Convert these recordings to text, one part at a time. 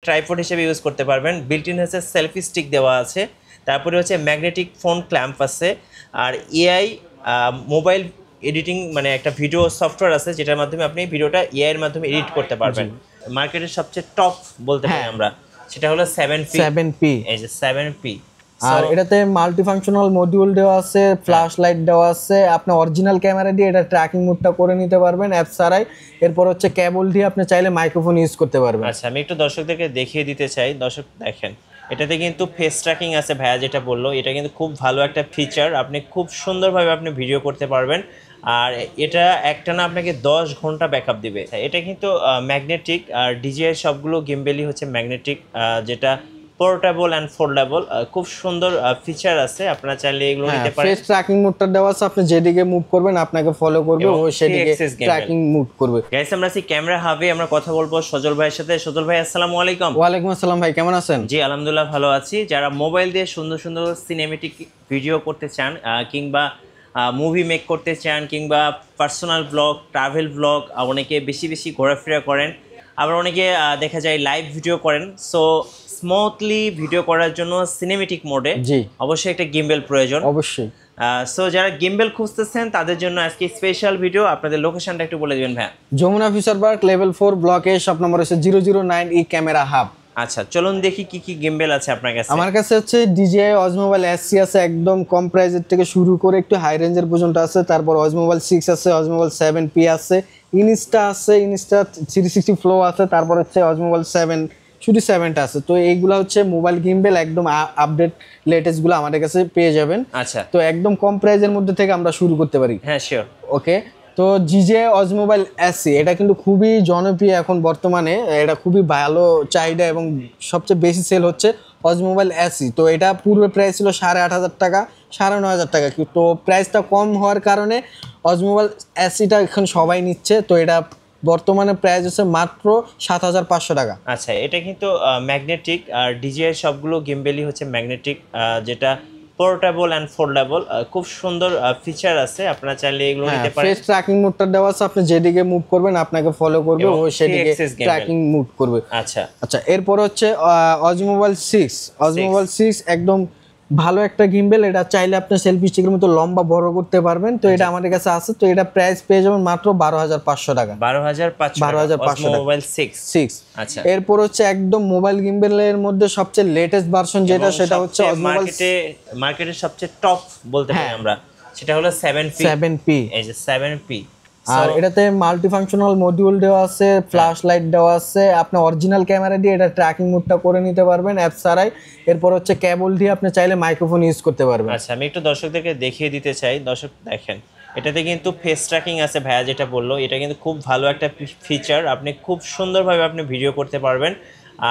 Tripod হিসেবে use করতে পারবেন। বিল্ট ইন হচ্ছে সেলফি স্টিক দেওয়া আছে, তারপরে হচ্ছে ম্যাগনেটিক ফোন ক্ল্যাম্প আছে, আর এআই মোবাইল এডিটিং মানে একটা ভিডিও সফটওয়্যার আছে যেটার মাধ্যমে আপনি ভিডিওটা এআই এর মাধ্যমে এডিট করতে পারবেন। মার্কেটের সবচেয়ে টপ বলতে পারি আমরা, সেটা হলো 7P। এই যে 7P। আর এটাতে মাল্টি ফাংশনাল মডিউল দেওয়া আছে, ফ্ল্যাশ লাইট দেওয়া আছে, আপনি অরিজিনাল ক্যামেরা দিয়ে এটা ট্র্যাকিং মোডটা করে নিতে পারবেন অ্যাপ ছাড়াই। এরপর হচ্ছে কেবল দিয়ে আপনি চাইলে মাইক্রোফোন ইউজ করতে পারবেন। আচ্ছা, আমি একটু দর্শকদেরকে দেখিয়ে দিতে চাই। দর্শক দেখেন, এটাতে কিন্তু ফেস ট্র্যাকিং আছে, ভাইয়া যেটা বললো এটা কিন্তু খুব ভালো একটা ফিচার। আপনি খুব সুন্দরভাবে আপনি ভিডিও করতে পারবেন, আর এটা একটানা আপনাকে 10 ঘন্টা ব্যাকআপ দিবে। এটা কিন্তু ম্যাগনেটিক, আর ডিজিআই সবগুলো গিম্বেলই হচ্ছে ম্যাগনেটিক, যেটা পোর্টেবল অ্যান্ড ফোল্ডেবল। খুব সুন্দর ফিচার আছে, আপনারা চাইলে এগুলো নিতে পারেন। ফেস ট্র্যাকিং মোডটা দেওয়া আছে, আপনি যেদিকে মুভ করবেন আপনাকে ফলো করবে, ও সেদিকে ট্র্যাকিং মুভ করবে। গাইস, আমরা আছি ক্যামেরা হাবে, আমরা কথা বলবো সজল ভাইয়ের সাথে। সজল ভাই, আসসালামু আলাইকুম। ওয়ালাইকুম আসসালাম ভাই, কেমন আছেন? জি আলহামদুলিল্লাহ ভালো আছি। যারা মোবাইল দিয়ে সুন্দর সুন্দর সিনেমেটিক ভিডিও করতে চান, কিংবা মুভি মেক করতে চান, কিংবা পার্সোনাল ব্লগ, ট্রাভেল ব্লগ, অনেকে বেশি বেশি ঘোরাফেরা করেন, আবার অনেকে দেখা যায় লাইভ ভিডিও করেন, সো স্মুথলি ভিডিও করার জন্য সিনেমেটিক মোডে অবশ্যই একটা গিম্বেল প্রয়োজন। অবশ্যই। সো যারা গিম্বেল খুঁজতেছেন তাদের জন্য আজকে স্পেশাল ভিডিও। আপনাদের লোকেশনটা একটু বলে দিবেন ভাই। যমুনা ফিচার পার্ক লেভেল 4 ব্লকে, শপ নম্বর হচ্ছে 009E ক্যামেরা হাব। আচ্ছা, চলুন দেখি কি কি গিম্বেল আছে আপনার কাছে। আমার কাছে হচ্ছে DJI অজমোবাইল SC আছে, একদম কম প্রাইসের থেকে শুরু করে একটু হাই রেঞ্জের পর্যন্ত আছে। তারপর অজমোবাইল 6 আছে, অজমোবাইল 7P আছে, ইনস্টা আছে, ইনস্টা 360 ফ্লো আছে, তারপর হচ্ছে অজমোবাইল 7, শুধু 7টা আছে। তো এইগুলা হচ্ছে মোবাইল গিম্বেল, একদম আপডেট লেটেস্ট গুলো আমাদের কাছে পেয়ে যাবেন। আচ্ছা, তো একদম কম প্রাইসের মধ্যে থেকে আমরা শুরু করতে পারি। হ্যাঁ শিওর। ওকে, তো DJI অজমোবাইল SC এটা কিন্তু খুবই জনপ্রিয় এখন বর্তমানে, এটা খুবই ভালো চাহিদা এবং সবচেয়ে বেশি সেল হচ্ছে অজমোবাইল SC। তো এটা পূর্বে প্রাইস ছিল 8,500 টাকা, 9,500 টাকা, তো প্রাইসটা কম হওয়ার কারণে অজমোবাইল SCটা এখন সবাই নিচ্ছে। তো এটা বর্তমানে প্রাইস হচ্ছে মাত্র 7,500 টাকা। আচ্ছা, এটা কিন্তু ম্যাগনেটিক, আর DJI সবগুলো গিম্বেলই হচ্ছে ম্যাগনেটিক, যেটা পোর্টেবল অ্যান্ড ফোল্ডেবল। খুব সুন্দর ফিচার আছে, আপনারা চাইলে এগুলো নিতে পারেন। ফেস ট্র্যাকিং মোডটা দেওয়া আছে, আপনি যেদিকে মুভ করবেন আপনাকে ফলো করবে, ও সেদিকে ট্র্যাকিং মুভ করবে। আচ্ছা আচ্ছা, এরপর হচ্ছে অজমোবাইল 6। অজমোবাইল 6 একদম ভালো একটা গিম্বেল, এটা চাইলে আপনি সেলফি স্টিকের মতো লম্বা বড় করতে পারবেন। তো এটা আমাদের কাছে আছে, তো এটা প্রাইস পেয়ে যাবেন মাত্র 12,500 টাকা। 12,500 মোবাইল 6। আচ্ছা, এরপর হচ্ছে একদম মোবাইল গিম্বেলের মধ্যে সবচেয়ে লেটেস্ট ভার্সন যেটা, সেটা হচ্ছে মার্কেটের সবচেয়ে টপ বলতে পারি আমরা, সেটা হলো 7P। এই যে 7P। আর এটাতে মাল্টি ফাংশনাল মডিউল দেওয়া আছে, ফ্ল্যাশ লাইট দেওয়া আছে, আপনি অরিজিনাল ক্যামেরা দিয়ে এটা ট্র্যাকিং মোডটা করে নিতে পারবেন অ্যাপ ছাড়াই। এরপর হচ্ছে কেবল দিয়ে আপনি চাইলে মাইক্রোফোন ইউজ করতে পারবেন। আচ্ছা, আমি একটু দর্শকদেরকে দেখিয়ে দিতে চাই। দর্শক দেখেন, এটাতে কিন্তু ফেস ট্র্যাকিং আছে, ভাইয়া যেটা বললো এটা কিন্তু খুব ভালো একটা ফিচার। আপনি খুব সুন্দরভাবে আপনি ভিডিও করতে পারবেন,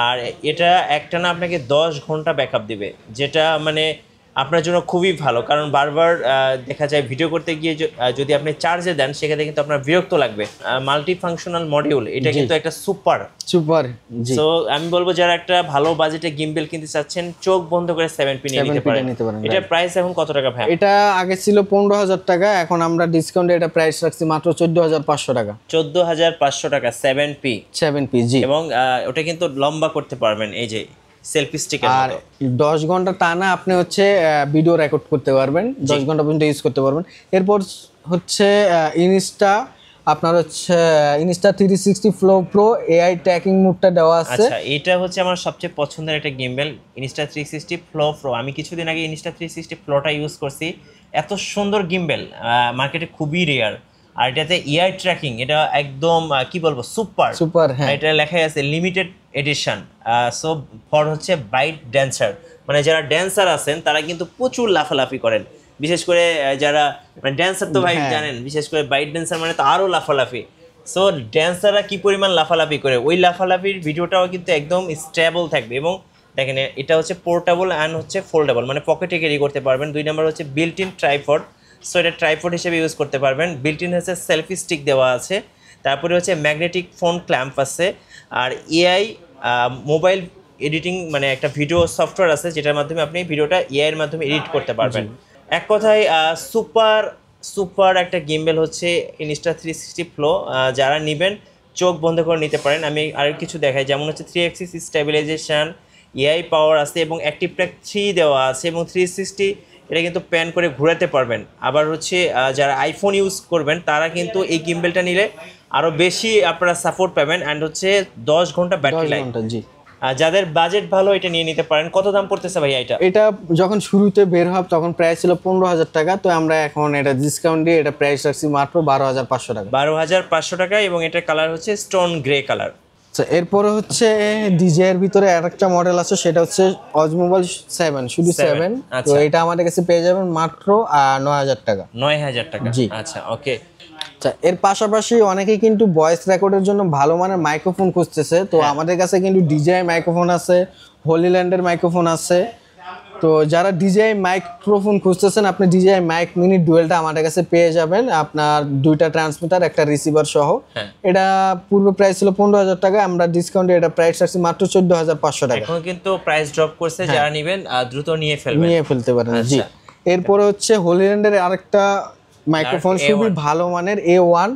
আর এটা একটানা আপনাকে 10 ঘন্টা ব্যাকআপ দিবে, যেটা মানে আপনার জন্য খুবই ভালো। কারণ বারবার দেখা যায় ভিডিও করতে গিয়ে যদি আপনি চার্জে দেন সেক্ষেত্রে কিন্তু আপনার বিরক্ত লাগবে। মাল্টি ফাংশনাল মডিউল, এটা কিন্তু একটা সুপার। সো আমি বলবো যারা একটা ভালো বাজেটে গিম্বেল কিনতে চাচ্ছেন, চোখ বন্ধ করে 7P নিয়ে নিতে পারেন। এটা প্রাইস এখন কত টাকা ভাই? এটা আগে ছিল 15,000 টাকা, এখন আমরা ডিসকাউন্টে এটা প্রাইস রাখছি মাত্র 14,500 টাকা। 14,500 টাকা 7P। জি, এবং ওটা কিন্তু লম্বা করতে পারবেন, এই যে সেলফি স্টিকের আর 10 ঘন্টা টানা আপনি হচ্ছে ভিডিও রেকর্ড করতে পারবেন, 10 ঘন্টা পর্যন্ত ইউজ করতে পারবেন। এরপর হচ্ছে ইনস্টা, আপনার হচ্ছে Insta 360 flow pro AI tracking মোডটা দেওয়া আছে। আচ্ছা, এটা হচ্ছে আমার সবচেয়ে পছন্দের একটা গিম্বেল, ইনস্টা 360 ফ্লো প্রো। আমি কিছুদিন আগে ইনস্টা 360 ফ্লোটা ইউজ করছি। এত সুন্দর গিম্বেল মার্কেটে খুবই রেয়ার, আর এটাতে এআই ট্র্যাকিং, এটা একদম কি বলবো সুপার। হ্যাঁ, এটা লেখাই আছে লিমিটেড এডিশন, সো ফর হচ্ছে বাইট ড্যান্সার, মানে যারা ড্যান্সার আছেন তারা কিন্তু প্রচুর লাফালাফি করেন, বিশেষ করে যারা মানে ড্যান্সার তো ভাই জানেন, বিশেষ করে বাইট ড্যান্সার মানে তো আরও লাফালাফি। সো ড্যান্সাররা কি পরিমাণ লাফালাফি করে, ওই লাফালাফির ভিডিওটাও কিন্তু একদম স্টেবল থাকবে। এবং দেখেন, এটা হচ্ছে পোর্টেবল অ্যান্ড হচ্ছে ফোল্ডেবল, মানে পকেটে ক্যারি করতে পারবেন। 2 নম্বর হচ্ছে বিল্ট ইন ট্রাইপড, সো এটা ট্রাইপড হিসেবে ইউজ করতে পারবেন। বিল্ট ইন হচ্ছে সেলফি স্টিক দেওয়া আছে, তারপরে হচ্ছে ম্যাগনেটিক ফোন ক্ল্যাম্প আছে, আর এআই মোবাইল এডিটিং মানে একটা ভিডিও সফটওয়্যার আছে যেটার মাধ্যমে আপনি ভিডিওটা এআই এর মাধ্যমে এডিট করতে পারবেন। এক কথায় সুপার একটা গিম্বেল হচ্ছে ইনস্টা 360 ফ্লো। যারা নেবেন চোখ বন্ধ করে নিতে পারেন। আমি আর কিছু দেখাই, যেমন হচ্ছে 3 অ্যাক্সিস স্টেবিলাইজেশন, এআই পাওয়ার আছে এবং অ্যাক্টিভ ট্র্যাক 3 দেওয়া আছে এবং 360 এটা কিন্তু প্যান করে ঘোরাতে পারবেন। আবার হচ্ছে যারা আইফোন ইউজ করবেন তারা কিন্তু এই গিম্বেলটা নিলে আরও বেশি আপনারা সাপোর্ট পাবেন। অ্যান্ড হচ্ছে 10 ঘন্টা 10 ব্যাটারি লাইফ। ঘন্টা, জি। যাদের বাজেট ভালো এটা নিয়ে নিতে পারেন। কত দাম পড়তেছে ভাই এটা? এটা যখন শুরুতে বের হয় তখন প্রাইস ছিল 15,000 টাকা, তো আমরা এখন এটা ডিসকাউন্ট দিয়ে এটা প্রাইস রাখছি মাত্র 12,500 টাকা। 12,500 টাকা এবং এটার কালার হচ্ছে স্টোন গ্রে কালার। আচ্ছা, এরপরে হচ্ছে ডিজে এর ভিতরে আরেকটা মডেল আছে, সেটা হচ্ছে অজ মোবাইল 7, শুধু 7। তো আচ্ছা। এটা আমাদের কাছে পেয়ে যাবেন মাত্র 9,000 টাকা। 9,000 টাকা, জি। আচ্ছা ওকে। আচ্ছা, এর পাশাপাশি অনেকেই কিন্তু ভয়েস রেকর্ডের জন্য ভালো মানের মাইক্রোফোন খুঁজতেছে, তো আমাদের কাছে কিন্তু ডিজিআই মাইক্রোফোন আছে, হোলিল্যান্ডের মাইক্রোফোন আছে। তো যারা ডিজিআই মাইক্রোফোন খুঁজতেছেন, আপনি ডিজিআই মাইক মিনি ডুয়েলটা আমাদের কাছে পেয়ে যাবেন, আপনার 2টা ট্রান্সমিটার, একটা রিসিভার সহ। হ্যাঁ। এটা পূর্বে প্রাইস ছিল 15,000 টাকা, আমরা ডিসকাউন্টে এটা প্রাইস রাখছি মাত্র 14,500 টাকা। এখন কিন্তু প্রাইস ড্রপ করছে, যারা নেবেন দ্রুত নিয়ে ফেলবেন। নিয়ে ফেলতে পারেন, জি। আচ্ছা। এরপরে হচ্ছে হোলিল্যান্ডের আরেকটা মাইক্রোফোন, খুবই ভালো মানের, A1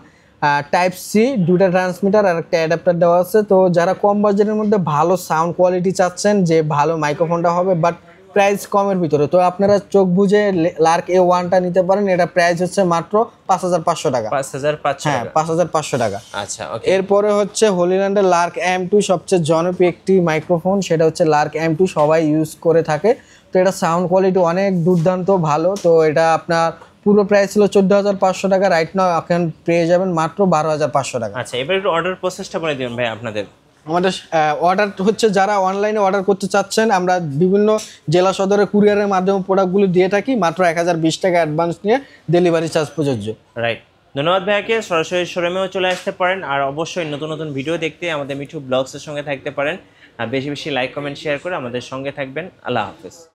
টাইপ সি, 2টা ট্রান্সমিটার আর একটা অ্যাডাপ্টার দেওয়া আছে। তো যারা কম বাজেটের মধ্যে ভালো সাউন্ড কোয়ালিটি চাচ্ছেন, যে ভালো মাইক্রোফোনটা হবে বাট প্রাইস কমের ভিতরে, তো আপনারা চোখ বুঝে লার্ক A1টা নিতে পারেন। এটা প্রাইস হচ্ছে মাত্র 5,500 টাকা। 5,500 হ্যাঁ, টাকা। 5,500 টাকা। আচ্ছা ওকে। এরপরে হচ্ছে হোলিল্যান্ডের লার্ক M2, সবচেয়ে জনপ্রিয় একটি মাইক্রোফোন, সেটা হচ্ছে লার্ক M2, সবাই ইউজ করে থাকে। তো এটা সাউন্ড কোয়ালিটি অনেক দুর্দান্ত ভালো। তো এটা আপনার পুরো প্রাইস ছিল 14,500 টাকা, রাইট নাও এখন পেয়ে যাবেন মাত্র 12,500 টাকা। আচ্ছা, এবার একটু অর্ডার প্রসেসটা বলে দিবেন ভাই আপনাদের। আমাদের অর্ডার হচ্ছে, যারা অনলাইনে অর্ডার করতে চাচ্ছেন, আমরা বিভিন্ন জেলা সদরে কুরিয়ারের মাধ্যমে প্রোডাক্টগুলো দিয়ে থাকি, মাত্র 1,020 টাকা অ্যাডভান্স নিয়ে ডেলিভারি চার্জ প্রযোজ্য। রাইট, ধন্যবাদ ভাইয়াকে। সরাসরি শোরুমেও চলে আসতে পারেন, আর অবশ্যই নতুন নতুন ভিডিও দেখতে আমাদের মিঠু ব্লগসের সঙ্গে থাকতে পারেন। আর বেশি বেশি লাইক কমেন্ট শেয়ার করে আমাদের সঙ্গে থাকবেন। আল্লাহ হাফেজ।